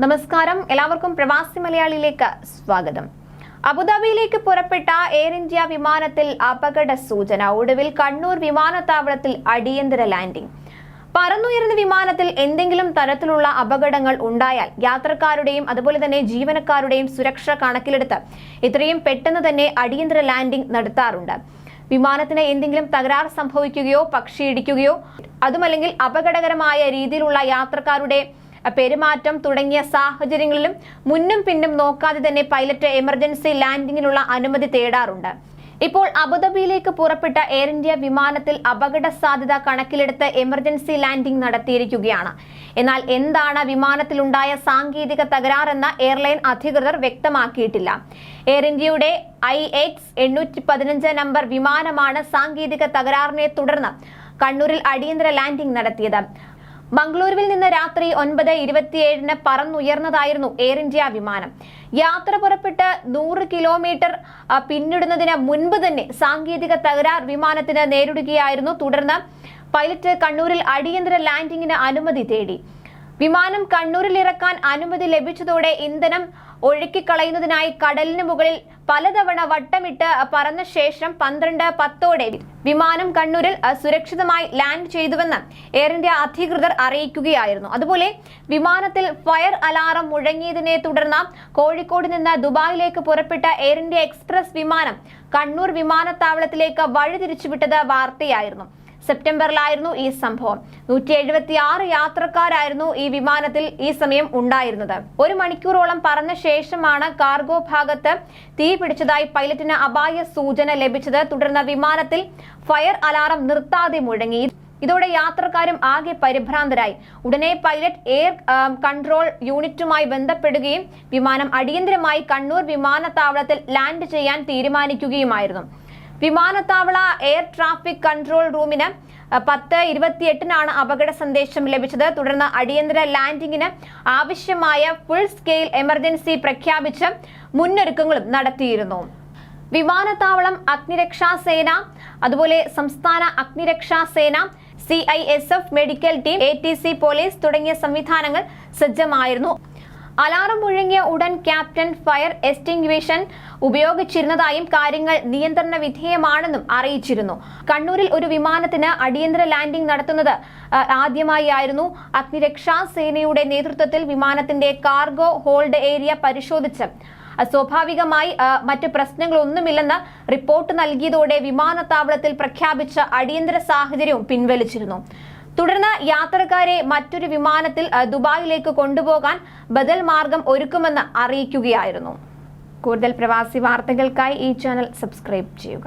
നമസ്കാരം, എല്ലാവർക്കും പ്രവാസി മലയാളിയിലേക്ക് സ്വാഗതം. അബുദാബിയിലേക്ക് പുറപ്പെട്ട എയർ ഇന്ത്യ വിമാനത്തിൽ അപകട സൂചന. ഒടുവിൽ കണ്ണൂർ വിമാനത്താവളത്തിൽ അടിയന്തര ലാൻഡിംഗ്. പറന്നുയർന്ന വിമാനത്തിൽ എന്തെങ്കിലും തരത്തിലുള്ള അപകടങ്ങൾ ഉണ്ടായാൽ യാത്രക്കാരുടെയും അതുപോലെ തന്നെ ജീവനക്കാരുടെയും സുരക്ഷ കണക്കിലെടുത്ത് ഇത്രയും പെട്ടെന്ന് തന്നെ അടിയന്തര ലാൻഡിംഗ് നടത്താറുണ്ട്. വിമാനത്തിന് എന്തെങ്കിലും തകരാർ സംഭവിക്കുകയോ പക്ഷി ഇടിക്കുകയോ അതുമല്ലെങ്കിൽ അപകടകരമായ രീതിയിലുള്ള യാത്രക്കാരുടെ പെരുമാറ്റം തുടങ്ങിയ സാഹചര്യങ്ങളിലും മുന്നും പിന്നും നോക്കാതെ തന്നെ പൈലറ്റ് എമർജൻസി ലാൻഡിങ്ങിനുള്ള അനുമതി തേടാറുണ്ട്. ഇപ്പോൾ അബുദാബിയിലേക്ക് പുറപ്പെട്ട എയർ ഇന്ത്യ വിമാനത്തിൽ അപകട സാധ്യത കണക്കിലെടുത്ത് എമർജൻസി ലാൻഡിംഗ് നടത്തിയിരിക്കുകയാണ്. എന്നാൽ എന്താണ് വിമാനത്തിലുണ്ടായ സാങ്കേതിക തകരാറെന്ന് എയർലൈൻ അധികൃതർ വ്യക്തമാക്കിയിട്ടില്ല. എയർ ഇന്ത്യയുടെ IX815 നമ്പർ വിമാനമാണ് സാങ്കേതിക തകരാറിനെ തുടർന്ന് കണ്ണൂരിൽ അടിയന്തര ലാൻഡിംഗ് നടത്തിയത്. മംഗളൂരുവിൽ നിന്ന് രാത്രി 9:27 പറന്നുയർന്നതായിരുന്നു എയർ ഇന്ത്യ വിമാനം. യാത്ര പുറപ്പെട്ട് 100 കിലോമീറ്റർ പിന്നിടുന്നതിന് മുൻപ് തന്നെ സാങ്കേതിക തകരാർ വിമാനത്തിന് നേരിടുകയായിരുന്നു. തുടർന്ന് പൈലറ്റ് കണ്ണൂരിൽ അടിയന്തര ലാൻഡിംഗിന് അനുമതി തേടി. വിമാനം കണ്ണൂരിൽ ഇറക്കാൻ അനുമതി ലഭിച്ചതോടെ ഇന്ധനം ഒഴുക്കിക്കളയുന്നതിനായി കടലിന് മുകളിൽ പലതവണ വട്ടമിട്ട് പറന്ന ശേഷം 12:10 വിമാനം കണ്ണൂരിൽ സുരക്ഷിതമായി ലാൻഡ് ചെയ്തുവെന്ന് എയർ ഇന്ത്യ അധികൃതർ അറിയിക്കുകയായിരുന്നു. അതുപോലെ വിമാനത്തിൽ ഫയർ അലാറം മുഴങ്ങിയതിനെ തുടർന്ന് കോഴിക്കോട് നിന്ന് ദുബായിലേക്ക് പുറപ്പെട്ട എയർ ഇന്ത്യ എക്സ്പ്രസ് വിമാനം കണ്ണൂർ വിമാനത്താവളത്തിലേക്ക് വഴിതിരിച്ചുവിട്ടത് വാർത്തയായിരുന്നു. സെപ്റ്റംബറിലായിരുന്നു ഈ സംഭവം. 176 യാത്രക്കാരായിരുന്നു ഈ വിമാനത്തിൽ ഈ സമയം ഉണ്ടായിരുന്നത്. 1 മണിക്കൂറോളം പറന്ന ശേഷമാണ് കാർഗോ ഭാഗത്ത് തീ പിടിച്ചതായി പൈലറ്റിന് അപായ സൂചന ലഭിച്ചത്. തുടർന്ന് വിമാനത്തിൽ ഫയർ അലാറം നിർത്താതെ മുഴങ്ങി. ഇതോടെ യാത്രക്കാരും ആകെ പരിഭ്രാന്തരായി. ഉടനെ പൈലറ്റ് എയർ കൺട്രോൾ യൂണിറ്റുമായി ബന്ധപ്പെടുകയും വിമാനം അടിയന്തരമായി കണ്ണൂർ വിമാനത്താവളത്തിൽ ലാൻഡ് ചെയ്യാൻ തീരുമാനിക്കുകയുമായിരുന്നു. വിമാനത്താവള എയർ ട്രാഫിക് കൺട്രോൾ റൂമിന് 10:28 അപകട സന്ദേശം ലഭിച്ചത്. തുടർന്ന് അടിയന്തര ലാൻഡിങ്ങിന് ആവശ്യമായ ഫുൾ സ്കെയിൽ എമർജൻസി പ്രഖ്യാപിച്ച് മുന്നൊരുക്കങ്ങളും നടത്തിയിരുന്നു. വിമാനത്താവളം അഗ്നിരക്ഷാ സേന, അതുപോലെ സംസ്ഥാന അഗ്നിരക്ഷാ സേന, CISF medical team, ATC police തുടങ്ങിയ സംവിധാനങ്ങൾ സജ്ജമായിരുന്നു. അലാറം മുഴങ്ങിയ ഉടൻ ക്യാപ്റ്റൻ ഫയർ എക്സ്റ്റിംഗ്വിഷൻ ഉപയോഗിച്ചിരുന്നതായും കാര്യങ്ങൾ നിയന്ത്രണ വിധേയമാണെന്നും അറിയിച്ചിരുന്നു. കണ്ണൂരിൽ ഒരു വിമാനത്തിന് അടിയന്തര ലാൻഡിംഗ് നടത്തുന്നത് ആദ്യമായായിരുന്നു. അഗ്നിരക്ഷാ സേനയുടെ നേതൃത്വത്തിൽ വിമാനത്തിന്റെ കാർഗോ ഹോൾഡ് ഏരിയ പരിശോധിച്ച് സ്വാഭാവികമായി മറ്റു പ്രശ്നങ്ങളൊന്നുമില്ലെന്ന് റിപ്പോർട്ട് നൽകിയതോടെ വിമാനത്താവളത്തിൽ പ്രഖ്യാപിച്ച അടിയന്തര സാഹചര്യവും പിൻവലിച്ചിരുന്നു. തുടർന്ന് യാത്രക്കാരെ മറ്റൊരു വിമാനത്തിൽ ദുബായിലേക്ക് കൊണ്ടുപോകാൻ ബദൽ മാർഗം ഒരുക്കുമെന്ന് അറിയിക്കുകയായിരുന്നു. കൂടുതൽ പ്രവാസി വാർത്തകൾക്കായി ഈ ചാനൽ സബ്സ്ക്രൈബ് ചെയ്യുക.